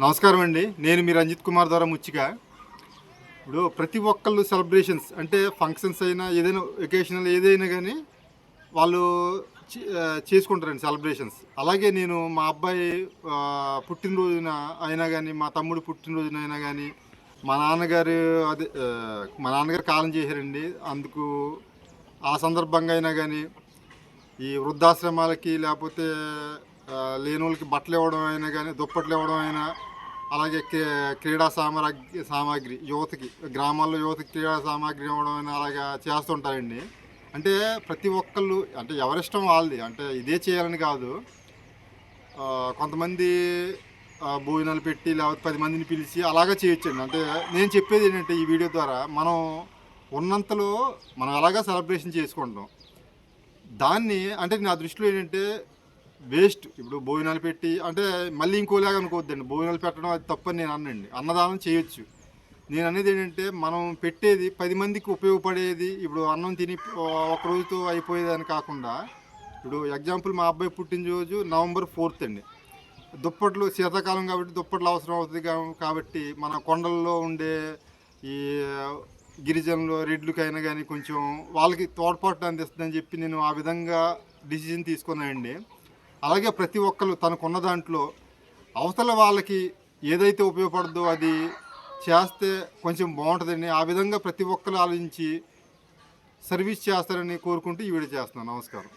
నమస్కారం అండి. నేను మీ రంజిత్ కుమార్ ద్వారా ముచ్చిక. ఇప్పుడు ప్రతి ఒక్కళ్ళు సెలబ్రేషన్స్ అంటే ఫంక్షన్స్ అయినా ఏదైనా ఒకేషనల్ ఏదైనా కానీ వాళ్ళు చేసుకుంటారండి సెలబ్రేషన్స్. అలాగే నేను మా అబ్బాయి పుట్టినరోజున అయినా కానీ, మా తమ్ముడు పుట్టినరోజున అయినా కానీ, మా నాన్నగారు మా నాన్నగారు కాలం చేశారండి. అందుకు ఆ సందర్భంగా అయినా కానీ ఈ వృద్ధాశ్రమాలకి లేకపోతే లేనోళ్ళకి బట్టలు ఇవ్వడం అయినా కానీ, దుప్పట్లు ఇవ్వడం అయినా, అలాగే క్రీడా సామాగ్రి యువతకి, గ్రామాల్లో యువతకి క్రీడా సామాగ్రి ఇవ్వడం అయినా అలాగా చేస్తుంటారండి. అంటే ప్రతి ఒక్కళ్ళు అంటే ఎవరిష్టం వాళ్ళది. అంటే ఇదే చేయాలని కాదు. కొంతమంది భోజనాలు పెట్టి లేకపోతే 10 మందిని పిలిచి అలాగా చేయొచ్చండి. అంటే నేను చెప్పేది ఏంటంటే ఈ వీడియో ద్వారా మనం ఉన్నంతలో మనం అలాగా సెలబ్రేషన్ చేసుకుంటాం. దాన్ని అంటే నా దృష్టిలో ఏంటంటే వేస్ట్. ఇప్పుడు భోజనాలు పెట్టి అంటే మళ్ళీ ఇంకోలాగా అనుకోవద్దండి. భోజనాలు పెట్టడం అది తప్పని నేను అన్నండి. అన్నదానం చేయొచ్చు. నేను అనేది ఏంటంటే మనం పెట్టేది 10 మందికి ఉపయోగపడేది. ఇప్పుడు అన్నం తిని ఒక రోజుతో అయిపోయేదని కాకుండా, ఇప్పుడు ఎగ్జాంపుల్ మా అబ్బాయి పుట్టినరోజు నవంబర్ 4th అండి. దుప్పట్లు శీతాకాలం కాబట్టి దుప్పట్లు అవసరం అవుతుంది కాబట్టి మన కొండల్లో ఉండే ఈ గిరిజనులు రెడ్లకైనా కానీ కొంచెం వాళ్ళకి తోడ్పాటు అందిస్తుందని చెప్పి నేను ఆ విధంగా డిసిజన్ తీసుకున్నానండి. అలాగే ప్రతి ఒక్కరు తనకున్న దాంట్లో అవతల వాళ్ళకి ఏదైతే ఉపయోగపడదో అది చేస్తే కొంచెం బాగుంటుందండి. ఆ విధంగా ప్రతి ఒక్కరు ఆలోచించి సర్వీస్ చేస్తారని కోరుకుంటూ ఈ వీడియో చేస్తున్నాను. నమస్కారం.